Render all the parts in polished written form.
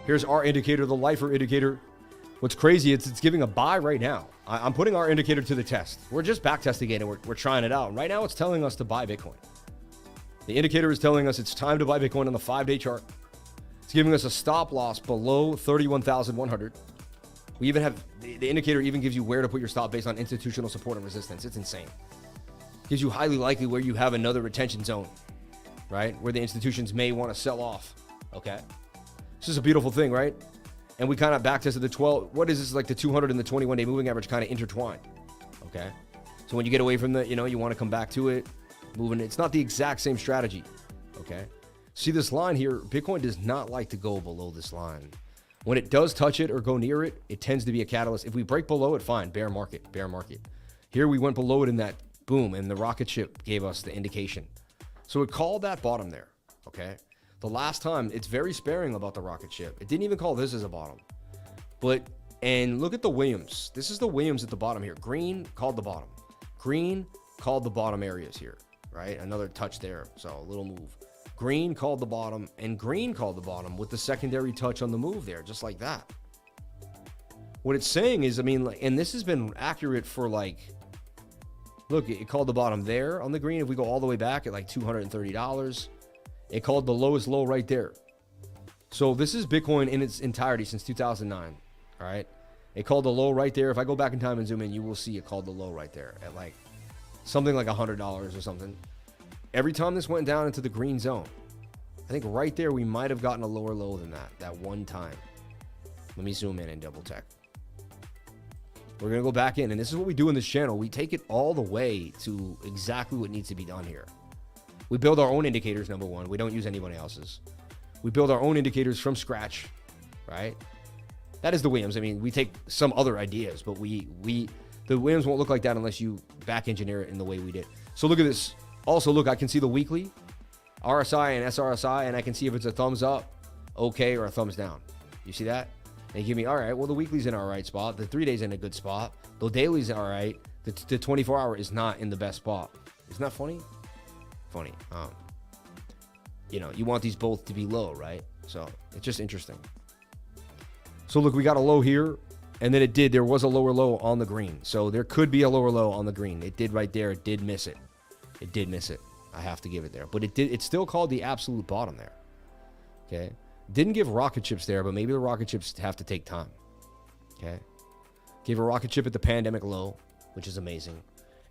Here's our indicator, the lifer indicator. What's crazy, it's giving a buy right now. I'm putting our indicator to the test. We're just back testing it and we're trying it out. Right now, it's telling us to buy Bitcoin. The indicator is telling us it's time to buy Bitcoin on the 5-day chart. It's giving us a stop loss below 31,100. We even have, the indicator even gives you where to put your stop based on institutional support and resistance. It's insane. Gives you highly likely where you have another retention zone, right? Where the institutions may want to sell off, okay? This is a beautiful thing, right? And we kind of back tested the 12, what is this, like the 200 and the 21-day moving average kind of intertwined, okay? So when you get away from the, you want to come back to it, moving, it's not the exact same strategy, okay? See this line here, Bitcoin does not like to go below this line. When it does touch it or go near it, it tends to be a catalyst. If we break below it, fine, bear market, bear market. Here we went below it in that boom, and the rocket ship gave us the indication. So it called that bottom there, okay? The last time, it's very sparing about the rocket ship. It didn't even call this as a bottom. And look at the Williams. This is the Williams at the bottom here. Green called the bottom. Green called the bottom areas here, right? Another touch there, so a little move. Green called the bottom, and green called the bottom with the secondary touch on the move there, just like that. What it's saying is, and this has been accurate for look, it called the bottom there on the green. If we go all the way back at like $230, it called the lowest low right there. So this is Bitcoin in its entirety since 2009, all right? It called the low right there. If I go back in time and zoom in, you will see it called the low right there at like something like $100 or something. Every time this went down into the green zone, I think right there we might have gotten a lower low than that one time. Let me zoom in and double check. We're going to go back in, and this is what we do in this channel. We take it all the way to exactly what needs to be done here. We build our own indicators, number one. We don't use anybody else's. We build our own indicators from scratch, right? That is the Williams. We take some other ideas, but the Williams won't look like that unless you back engineer it in the way we did. So look at this. Also, look, I can see the weekly, RSI and SRSI, and I can see if it's a thumbs up, okay, or a thumbs down. You see that? And give me, all right, well, the weekly's in our right spot. The 3-day's in a good spot. The daily's all right. The 24-hour is not in the best spot. Isn't that funny? Funny. You want these both to be low, right? So it's just interesting. So look, we got a low here, and then there was a lower low on the green. So there could be a lower low on the green. It did right there. It did miss it. It did miss it. I have to give it there. But it's still called the absolute bottom there. Okay. Didn't give rocket ships there, but maybe the rocket ships have to take time. Okay. Gave a rocket ship at the pandemic low, which is amazing.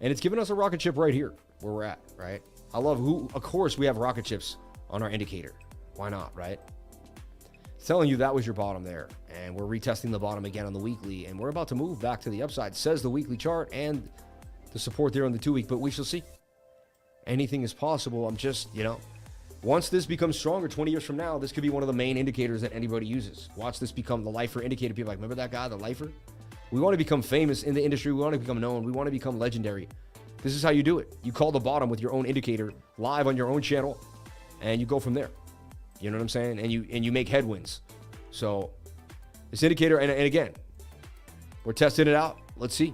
And it's given us a rocket ship right here where we're at, right? I love of course we have rocket ships on our indicator. Why not, right? It's telling you that was your bottom there. And we're retesting the bottom again on the weekly, and we're about to move back to the upside. It says the weekly chart and the support there on the 2-week, but we shall see. Anything is possible. I'm just, once this becomes stronger 20 years from now, this could be one of the main indicators that anybody uses. Watch this become the lifer indicator. People are like, remember that guy, the lifer? We want to become famous in the industry. We want to become known. We want to become legendary. This is how you do it. You call the bottom with your own indicator live on your own channel, and you go from there. You know what I'm saying? And you make headwinds. So this indicator, and again, we're testing it out. Let's see.